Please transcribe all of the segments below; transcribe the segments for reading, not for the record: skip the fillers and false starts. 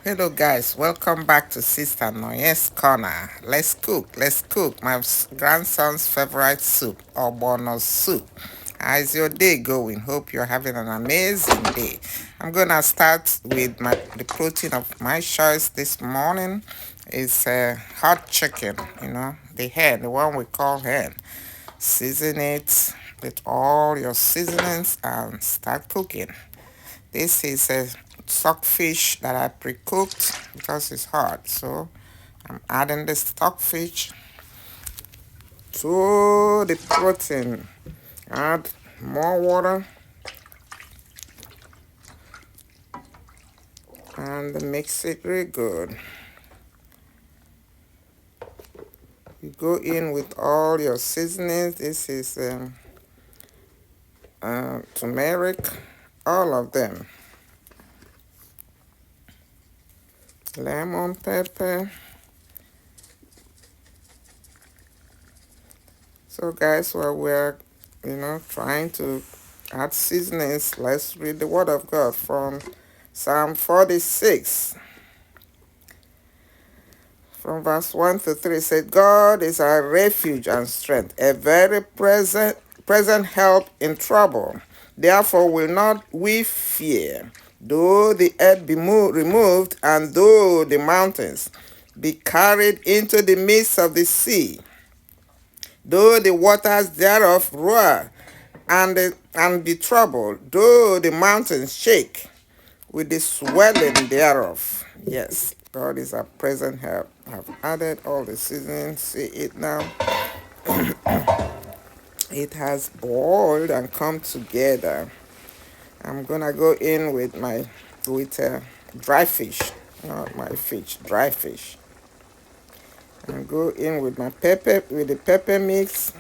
Hello guys, welcome back to Sister Noye's Corner. Let's cook my grandson's favorite soup, Ogbono soup. How's your day going? Hope you're having an amazing day. I'm gonna start with the protein of my choice this morning. Is hot chicken, the hen, the one we call hen. Season it with all your seasonings and start cooking. This is a stockfish that I pre-cooked because it's hot. So I'm adding the stockfish to the protein. Add more water and mix it really good. You go in with all your seasonings. This is turmeric, all of them. Lemon pepper. So guys, while we're trying to add seasonings, let's read the word of God from Psalm 46 from verse 1 to 3. It said, God is our refuge and strength, a very present help in trouble. Therefore will not we fear, though the earth be removed, and though the mountains be carried into the midst of the sea, though the waters thereof roar and be troubled, though the mountains shake with the swelling thereof. Yes, God is our present help. I've added all the seasonings. See it now. It has boiled and come together. I'm gonna go in with dry fish, not my fish, dry fish. And go in with my pepper, with the pepper mix.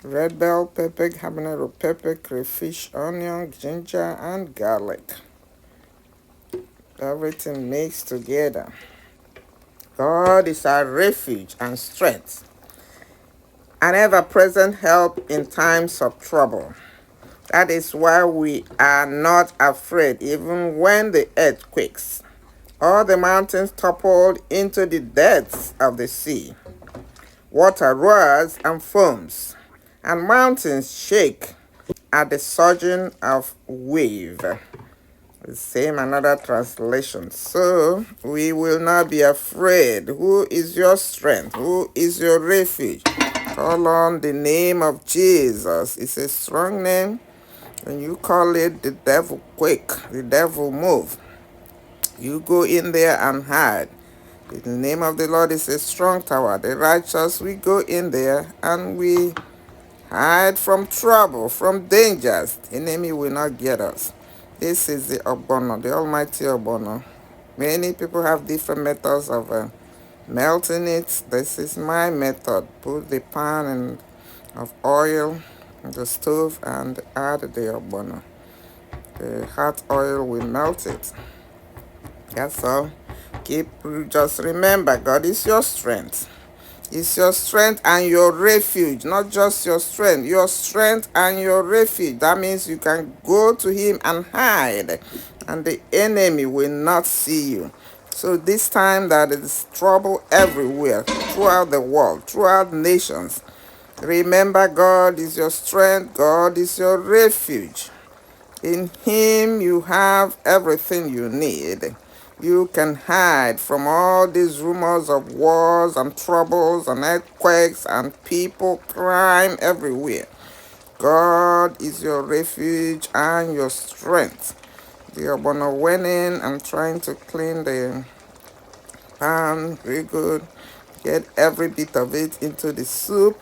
Red bell pepper, habanero pepper, crayfish, onion, ginger, and garlic. Everything mixed together. God is our refuge and strength, an ever-present help in times of trouble. That is why we are not afraid, even when the earth quakes, or the mountains toppled into the depths of the sea. Water roars and foams, and mountains shake at the surging of wave. The same another translation. So we will not be afraid. Who is your strength? Who is your refuge? Call on the name of Jesus. It's a strong name. When you call it, the devil quake, the devil move. You go in there and hide. The name of the Lord is a strong tower. The righteous, we go in there and we hide from trouble, from dangers. The enemy will not get us. This is the Ogbono, the almighty Ogbono. Many people have different methods of melting it. This is my method. Put the pan of oil on the stove and add the Ogbono. The hot oil will melt it. That's all. Just remember, God is your strength. It's your strength and your refuge, not just your strength and your refuge. That means you can go to him and hide, and the enemy will not see you. So this time that is trouble everywhere, throughout the world, throughout nations, remember God is your strength, God is your refuge. In him you have everything you need. You can hide from all these rumors of wars and troubles and earthquakes and people, crime everywhere. God is your refuge and your strength. The Ogbono went in and trying to clean the pan very good. Get every bit of it into the soup.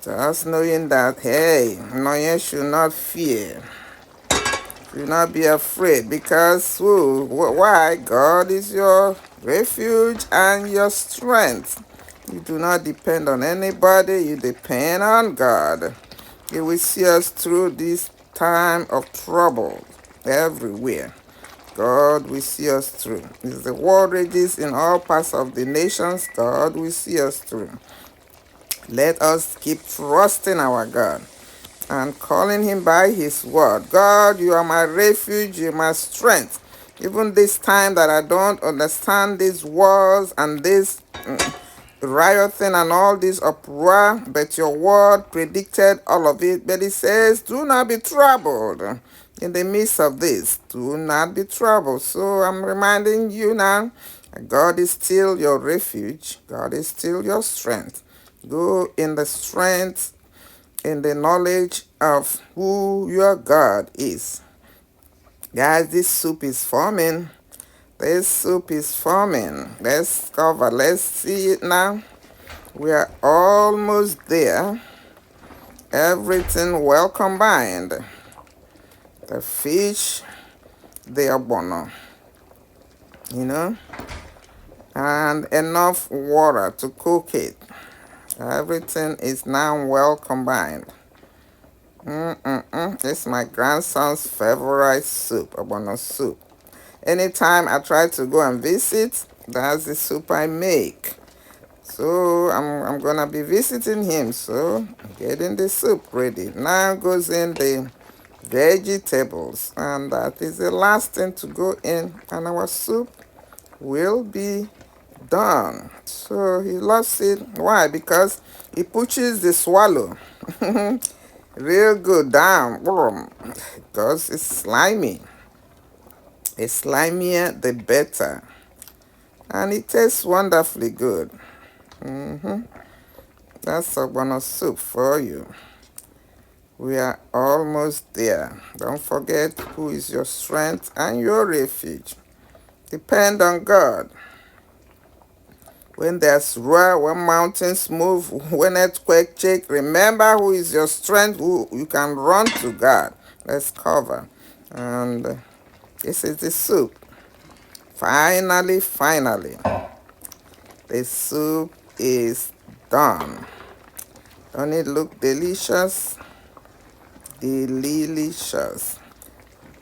Just knowing that, hey, Noye should not fear. Do not be afraid, because why? God is your refuge and your strength. You do not depend on anybody, you depend on God. He will see us through this time of trouble everywhere. God will see us through. If the war rages in all parts of the nations, God will see us through. Let us keep trusting our God and calling him by his word. God, you are my refuge, you are my strength. Even this time that I don't understand these wars and this rioting and all this uproar, but your word predicted all of it. But it says, do not be troubled in the midst of this. Do not be troubled. So I'm reminding you now, God is still your refuge. God is still your strength. Go in the strength, in the knowledge of who your God is. Guys, this soup is forming. This soup is forming. Let's cover. Let's see it now. We are almost there. Everything well combined. The fish, the ogbono, and enough water to cook it. Everything is now well combined. This is my grandson's favorite soup, ogbono soup. Anytime I try to go and visit, that's the soup I make. So I'm gonna be visiting him, so getting the soup ready. Now goes in the vegetables, and that is the last thing to go in, and our soup will be done. So he loves it. Why? Because he pushes the swallow real good down, because it's slimy. The slimier the better, and it tastes wonderfully good. That's ogbono soup for you. We are almost there. Don't forget who is your strength and your refuge. Depend on God. When there's roar, when mountains move, when earthquake shake, remember who is your strength, who you can run to God. Let's cover. And this is the soup. Finally, the soup is done. Don't it look delicious? Delicious.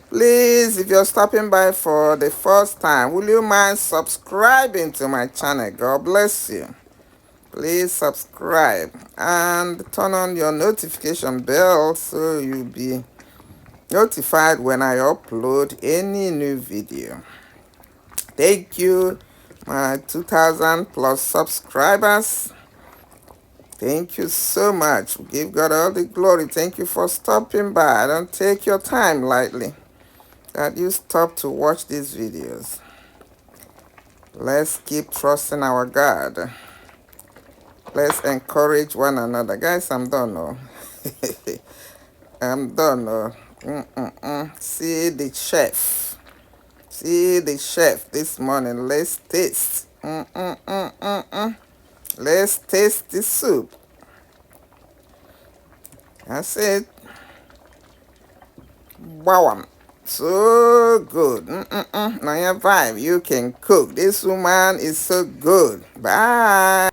Please, if you're stopping by for the first time, will you mind subscribing to my channel? God bless you. Please subscribe and turn on your notification bell so you'll be notified when I upload any new video. Thank you, my 2,000 plus subscribers. Thank you so much. Give God all the glory. Thank you for stopping by. Don't take your time lightly that you stop to watch these videos. Let's keep trusting our God. Let's encourage one another. Guys, I'm done now. I'm done now. See the chef. See the chef this morning. Let's taste. Let's taste the soup. That's it. Wow. So good. Now your vibe. You can cook. This woman is so good. Bye.